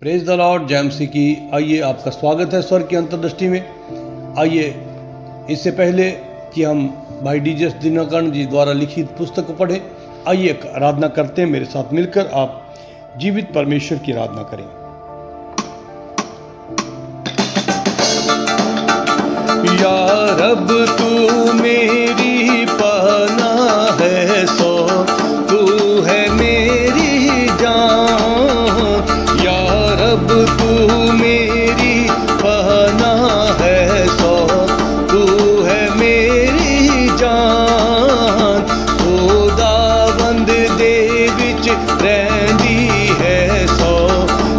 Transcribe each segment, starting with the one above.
Praise the Lord जय मसीह की। आइए, आपका स्वागत है स्वर्ग की अंतर्दृष्टि में। आइए, इससे पहले कि हम भाई डीजे दिनकरण जी द्वारा लिखित पुस्तक को पढ़ें, आइए एक आराधना करते हैं। मेरे साथ मिलकर आप जीवित परमेश्वर की आराधना करें। या रब तू मेरी पनाह है, सो तू है मेरी जान। या रब तू मेरी पनाह है, सो तू है मेरी जान। खुदावंद दे विच रहंदी है, सो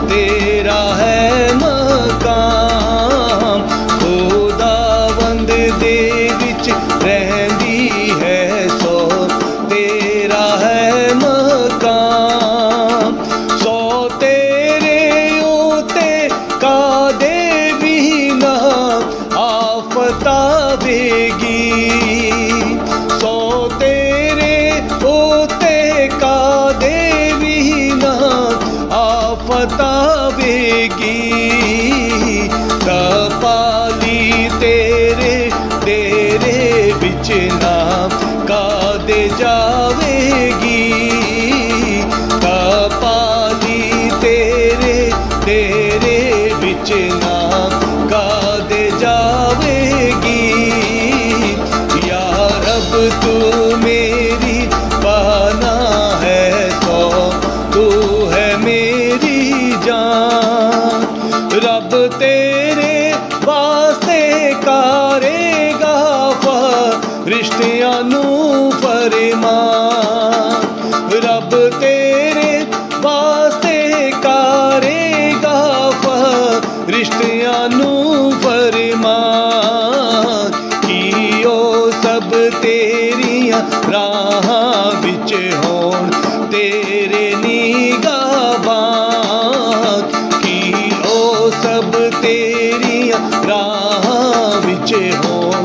तेरा है मकाम। खुदावंद दे विच रहंदी है, सो तेरा है मकाम। सो तेरे ओते का देवी ना आफत आवेगी। सो तेरे ओते का देवी ना आफत आवेगी। कपाली तेरे डेरे बिच ना कादे जावेगी। कपाली तेरे डेरे बिच ना कादे जावेगी। या रब तू मेरी पनाह है, सो तू है मेरी जान। रब तेरे वास्ते करेगा फरिश्तियां नू फरमान। रब तेरे वास्ते करेगा फरिश्तियां नू फरमान। कि ओ सब तेरियां राहां विच होण तेरे निगाहबान। कि ओ सब तेरियां राहां विच होण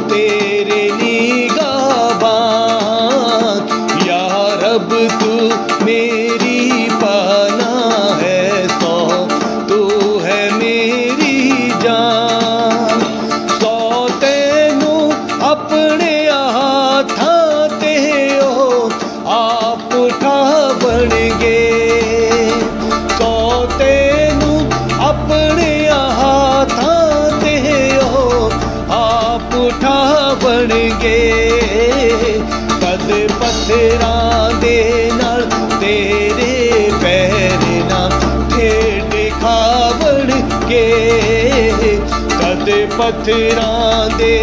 तेरे निगाहबान। या रब तू मेरी पनाह है, सो तू है मेरी जान। सो तेनू अपने हाथां ते ओ आप उठावणगे। सो तेनू अपने हाथां ते ओ आप उठावणगे। कद पत्थरां दे नाल तेरे पैर ना ठेड खावणगे। कद पत्थरां दे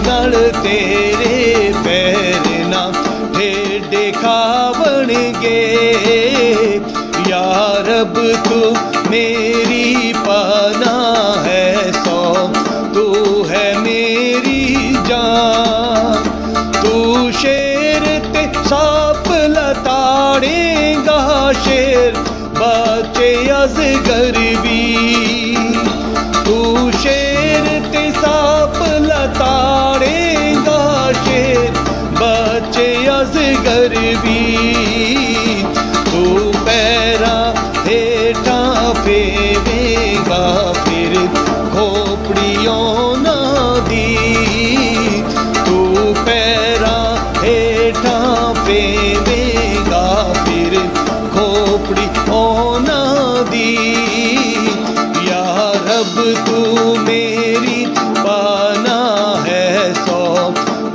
नाल तेरे पैर ना ठेड खावणगे। या रब तू मेरी पनाह है, सो तू है मेरी जान। तू शेर ते सांप लताड़ेगा, शेर बचे अजगर भी। तू शेर ते सांप लताड़ेगा, शेर बचे अजगर भी। तू पैरां हेठां फेवेगा, फिर खोपड़ियों ना दी। तू पैरां हेठां फेवेगा, फिर खोपड़ियों ना दी। या रब तू मेरी पनाह है, सो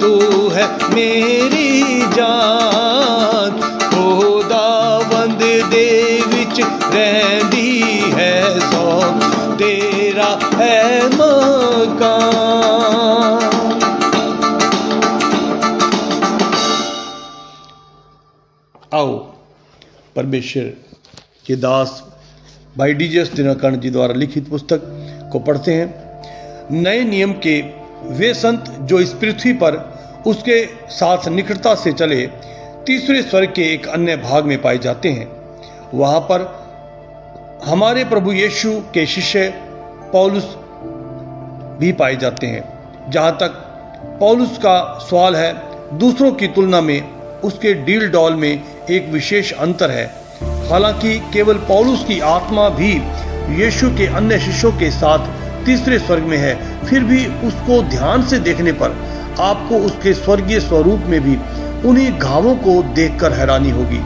तू है मेरी जान। खुदावंद दे विच रहंदी है, सो तेरा है मकान। आओ परमेश्वर के दास भाई डीजे दिनकरण जी द्वारा लिखित पुस्तक को पढ़ते हैं। नए नियम के वे संत जो इस पृथ्वी पर उसके साथ निकटता से चले तीसरे स्वर्ग के एक अन्य भाग में पाए जाते हैं। वहाँ पर हमारे प्रभु यीशु के शिष्य पौलुस भी पाए जाते हैं। जहाँ तक पौलुस का सवाल है, दूसरों की तुलना में उसके डील डॉल में एक विशेष अंतर है। हालांकि केवल पौलुस की आत्मा भी यीशु के अन्य शिष्यों के साथ तीसरे स्वर्ग में है, फिर भी उसको ध्यान से देखने पर आपको उसके स्वर्गीय स्वरूप में भी उन्हीं घावों को देखकर हैरानी होगी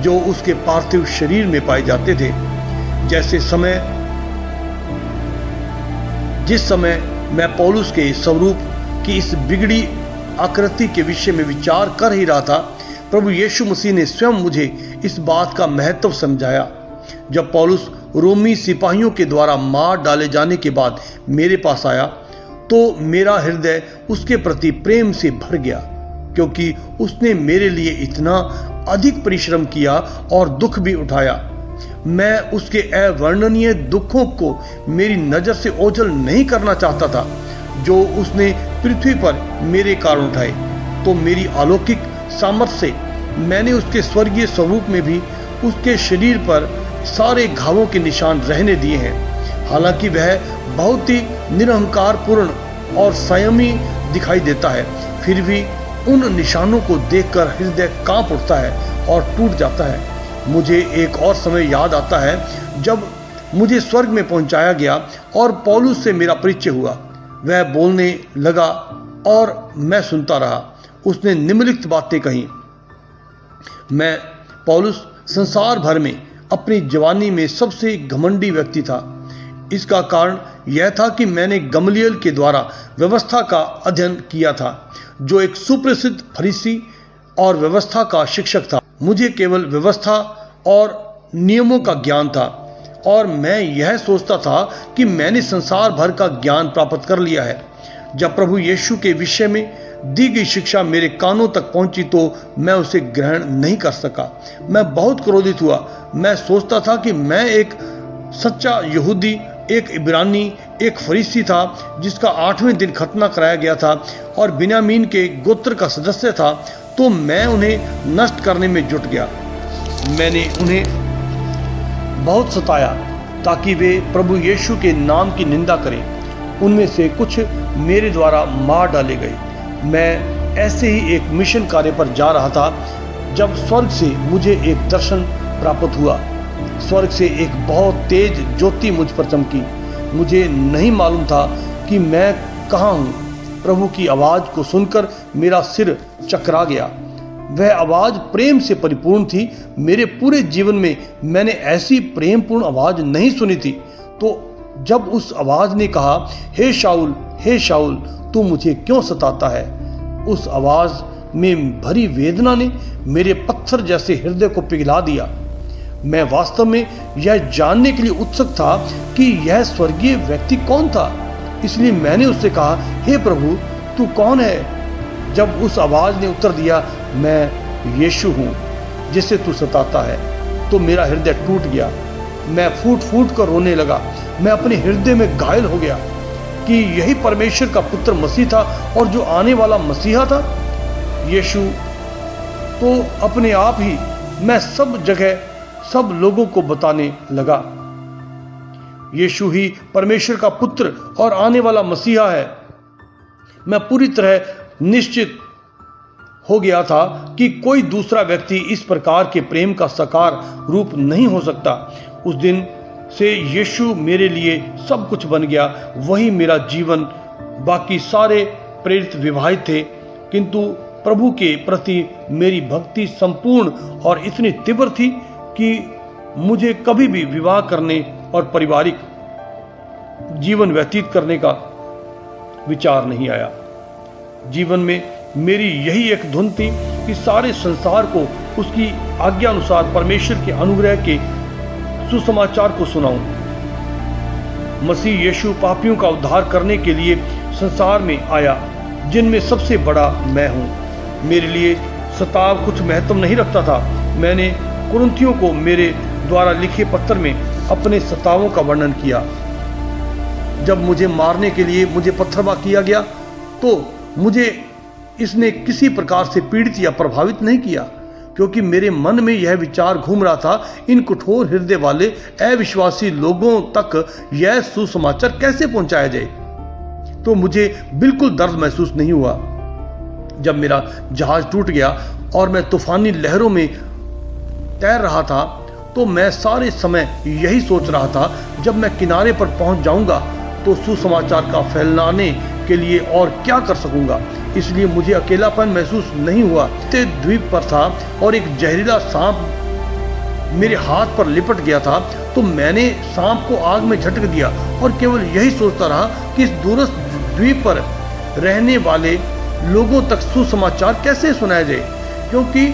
जो उसके पार्थिव शरीर में पाए जाते थे। जिस समय मैं पौलुस के स्वरूप की इस बिगड़ी आकृति के विषय में विचार कर ही रहा था, प्रभु यीशु मसीह ने स्वयं मुझे इस बात का महत्व समझाया। जब पौलुस रोमी सिपाहियों के द्वारा मार डाले जाने के बाद मेरे पास आया तो मेरा हृदय उसके प्रति प्रेम से भर गया, क्योंकि उसने मेरे लिए इतना अधिक परिश्रम किया और दुख भी उठाया। मैं उसके अवर्णनीय दुखों को मेरी नज़र से ओझल नहीं करना चाहता था जो उसने पृथ्वी पर मेरे कारण उठाए। तो मेरी अलौकिक सामर्थ्य से मैंने उसके स्वर्गीय स्वरूप में भी उसके शरीर पर सारे घावों के निशान रहने दिए हैं। हालांकि वह बहुत ही निरहंकारपूर्ण और संयमी दिखाई देता है, फिर भी उन निशानों को देखकर हृदय कांप उठता है और टूट जाता है। मुझे एक और समय याद आता है जब मुझे स्वर्ग में पहुंचाया गया और पौलुस से मेरा परिचय हुआ। वह बोलने लगा और मैं सुनता रहा। उसने निम्नलिखित बातें कही। मैं पौलुस संसार भर में अपनी जवानी में सबसे घमंडी व्यक्ति था। इसका कारण यह था कि मैंने गमलीएल के द्वारा व्यवस्था का अध्ययन किया था, जो एक सुप्रसिद्ध फरीसी और व्यवस्था का शिक्षक था। मुझे केवल व्यवस्था और नियमों का ज्ञान था और मैं यह सोचता था कि मैंने संसार भर का ज्ञान प्राप्त कर लिया है। जब प्रभु यीशु के विषय में दी गई शिक्षा मेरे कानों तक पहुंची तो मैं उसे ग्रहण नहीं कर सका। मैं बहुत क्रोधित हुआ। मैं सोचता था कि मैं एक सच्चा यहूदी, एक इब्रानी, एक फरीसी था जिसका 8वें दिन खतना कराया गया था और बिन्यामीन के गोत्र का सदस्य था, तो मैं उन्हें नष्ट करने में जुट गया। मैंने उन्हें बहुत सताया ताकि वे प्रभु यीशु के नाम की निंदा करें। उनमें से कुछ मेरे द्वारा मार डाले गए। मैं ऐसे ही एक मिशन कार्य पर जा रहा था जब स्वर्ग से मुझे एक दर्शन प्राप्त हुआ। स्वर्ग से एक बहुत तेज ज्योति मुझ पर चमकी। मुझे नहीं मालूम था कि मैं कहाँ हूँ। प्रभु की आवाज़ को सुनकर मेरा सिर चकरा गया। वह आवाज़ प्रेम से परिपूर्ण थी। मेरे पूरे जीवन में मैंने ऐसी प्रेमपूर्ण आवाज़ नहीं सुनी थी। तो जब उस आवाज़ ने कहा, हे शाऊल, तू मुझे क्यों सताता है? उस आवाज़ में भरी वेदना ने मेरे पत्थर जैसे हृदय को पिघला दिया। मैं वास्तव में यह जानने के लिए उत्सुक था कि यह स्वर्गीय व्यक्ति कौन था। इसलिए मैंने उससे कहा, हे प्रभु, तू कौन है? जब उस आवाज़ ने उत्तर दिया, मैं यीशु हूँ जिसे तू सताता है, तो मेरा हृदय टूट गया। मैं फूट फूट कर रोने लगा। मैं अपने हृदय में घायल हो गया कि यही परमेश्वर का पुत्र मसीह था और जो आने वाला मसीहा था। यीशु तो अपने आप ही मैं सब जगह सब लोगों को बताने लगा। यीशु ही परमेश्वर का पुत्र और आने वाला मसीहा है। मैं पूरी तरह निश्चित हो गया था कि कोई दूसरा व्यक्ति इस प्रकार के प्रेम का साकार रूप नहीं हो सकता। उस दिन से यीशु मेरे लिए सब कुछ बन गया। वही मेरा जीवन। बाकी सारे प्रेरित विवाहित थे, किंतु प्रभु के प्रति मेरी भक्ति संपूर्ण और इतनी तीव्र थी कि मुझे कभी भी विवाह करने और पारिवारिक जीवन व्यतीत करने का विचार नहीं आया। जीवन में मेरी यही एक धुन थी कि सारे संसार को उसकी आज्ञा अनुसार परमेश्वर के अनुग्रह के सुसमाचार को सुनाऊं। मसीह यीशु पापियों का उद्धार करने के लिए संसार में आया, जिनमें सबसे बड़ा मैं हूं। मेरे लिए सताव कुछ महत्व नहीं रखता था। मैंने कुरिन्थियों को मेरे द्वारा लिखे पत्र में अपने सतावों का वर्णन किया। जब मुझे मारने के लिए मुझे पत्थरबाह किया गया तो मुझे इसने किसी प्रकार से पीड़ित या प्रभावित नहीं किया, क्योंकि मेरे मन में यह विचार घूम रहा था, इन कठोर हृदय वाले अविश्वासी लोगों तक यह सुसमाचार कैसे पहुंचाया जाए। तो मुझे बिल्कुल दर्द महसूस नहीं हुआ। जब मेरा जहाज टूट गया और मैं तूफानी लहरों में तैर रहा था तो मैं सारे समय यही सोच रहा था, जब मैं किनारे पर पहुंच जाऊंगा तो सुसमाचार का फैलाने के लिए और क्या कर सकूंगा। इसलिए मुझे अकेलापन महसूस नहीं हुआ। ते द्वीप पर था और एक जहरीला सांप मेरे हाथ पर लिपट गया था, तो मैंने सांप को आग में झटक दिया और केवल यही सोचता रहा कि इस दूरस्थ द्वीप पर रहने वाले लोगों तक सुसमाचार कैसे सुनाया जाए, क्योंकि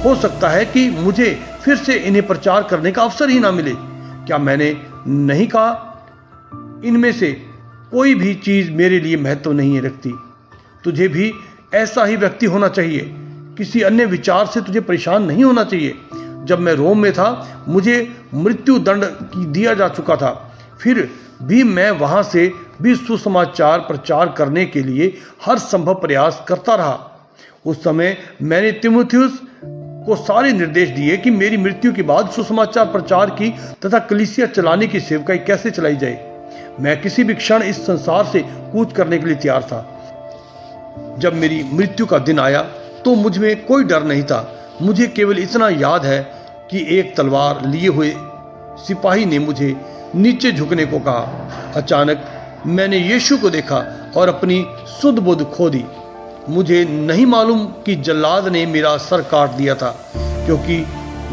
हो सकता है कि मुझे फिर से इन्हें प्रचार करने का अवसर ही ना मिले। क्या मैंने नहीं कहा, इनमें से कोई भी चीज मेरे लिए महत्व नहीं रखती। तुझे भी ऐसा ही व्यक्ति होना चाहिए, किसी अन्य विचार से तुझे परेशान नहीं होना चाहिए। जब मैं रोम में था, मुझे मृत्यु दंड दिया जा चुका था, फिर भी मैं वहां से भी सुसमाचार प्रचार करने के लिए हर संभव प्रयास करता रहा। उस समय मैंने तीमुथियुस को सारे निर्देश दिए कि मेरी मृत्यु के बाद सुसमाचार प्रचार की तथा कलीसिया चलाने की सेवकाई कैसे चलाई जाए। मैं किसी भी क्षण इस संसार से कूच करने के लिए तैयार था। जब मेरी मृत्यु का दिन आया तो मुझ में कोई डर नहीं था। मुझे केवल इतना याद है कि एक तलवार लिए हुए सिपाही ने मुझे नीचे झुकने को कहा। अचानक मैंने यीशु को देखा और अपनी सुध बुध खो दी। मुझे नहीं मालूम कि जल्लाद ने मेरा सर काट दिया था, क्योंकि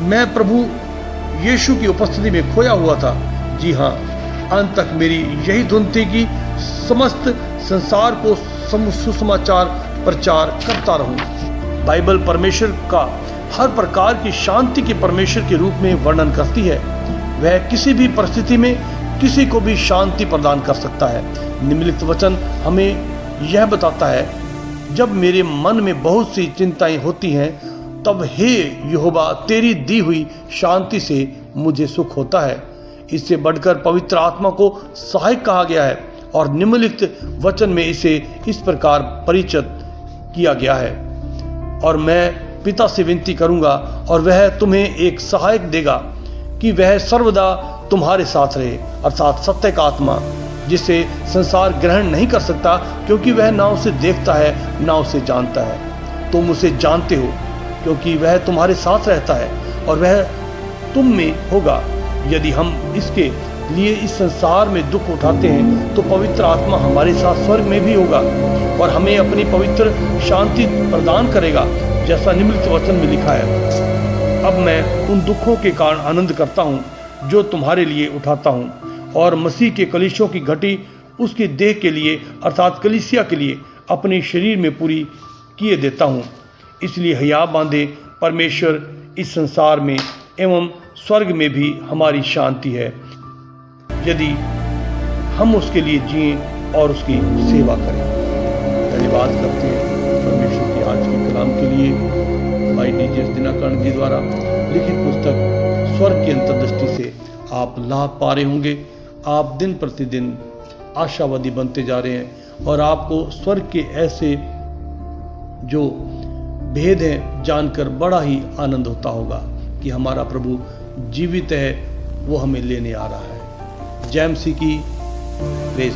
मैं प्रभु यीशु की उपस्थिति में खोया हुआ था। जी हाँ, अंत तक मेरी यही धुन थी कि समस्त संसार को सुसमाचार प्रचार करता रहूं। बाइबल परमेश्वर का हर प्रकार की शांति के परमेश्वर के रूप में वर्णन करती है। वह किसी भी परिस्थिति में किसी को भी शांति प्रदान कर सकता है। निम्नलिखित वचन हमें यह बताता है, जब मेरे मन में बहुत सी चिंताएं होती हैं, तब हे यहोवा तेरी दी हुई शांति से मुझे सुख होता है। इससे बढ़कर पवित्र आत्मा को सहायक कहा गया है और निम्नलिखित वचन में इसे इस प्रकार परिचित किया गया है, और मैं पिता से विनती करूंगा और वह तुम्हें एक सहायक देगा कि वह सर्वदा तुम्हारे साथ रहे, अर्थात सत्य का आत्मा, जिसे संसार ग्रहण नहीं कर सकता, क्योंकि वह ना उसे देखता है ना उसे जानता है। तुम उसे जानते हो क्योंकि वह तुम्हारे साथ रहता है और वह तुम में होगा। यदि हम इसके लिए इस संसार में दुख उठाते हैं तो पवित्र आत्मा हमारे साथ स्वर्ग में भी होगा और हमें अपनी पवित्र शांति प्रदान करेगा, जैसा निम्नलिखित वचन में लिखा है। अब मैं उन दुखों के कारण आनंद करता हूँ जो तुम्हारे लिए उठाता हूँ, और मसीह के कलीसियों की घटी उसके देह के लिए अर्थात कलीसिया के लिए अपने शरीर में पूरी किए देता हूँ। इसलिए हिया बांधे परमेश्वर इस संसार में एवं स्वर्ग में भी हमारी शांति है, यदि हम उसके लिए जिएं और उसकी सेवा करें। धन्यवाद करते हैं परमेश्वर की आज के कलाम के लिए। भाई डी.जी.एस. दिनकरण जी द्वारा लिखित पुस्तक स्वर्ग की अंतर्दृष्टि से आप लाभ पा रहे होंगे। आप दिन प्रतिदिन आशावादी बनते जा रहे हैं और आपको स्वर्ग के ऐसे जो भेद हैं जानकर बड़ा ही आनंद होता होगा कि हमारा प्रभु जीवित है, वो हमें लेने आ रहा है। जय मसीह की प्रेज़।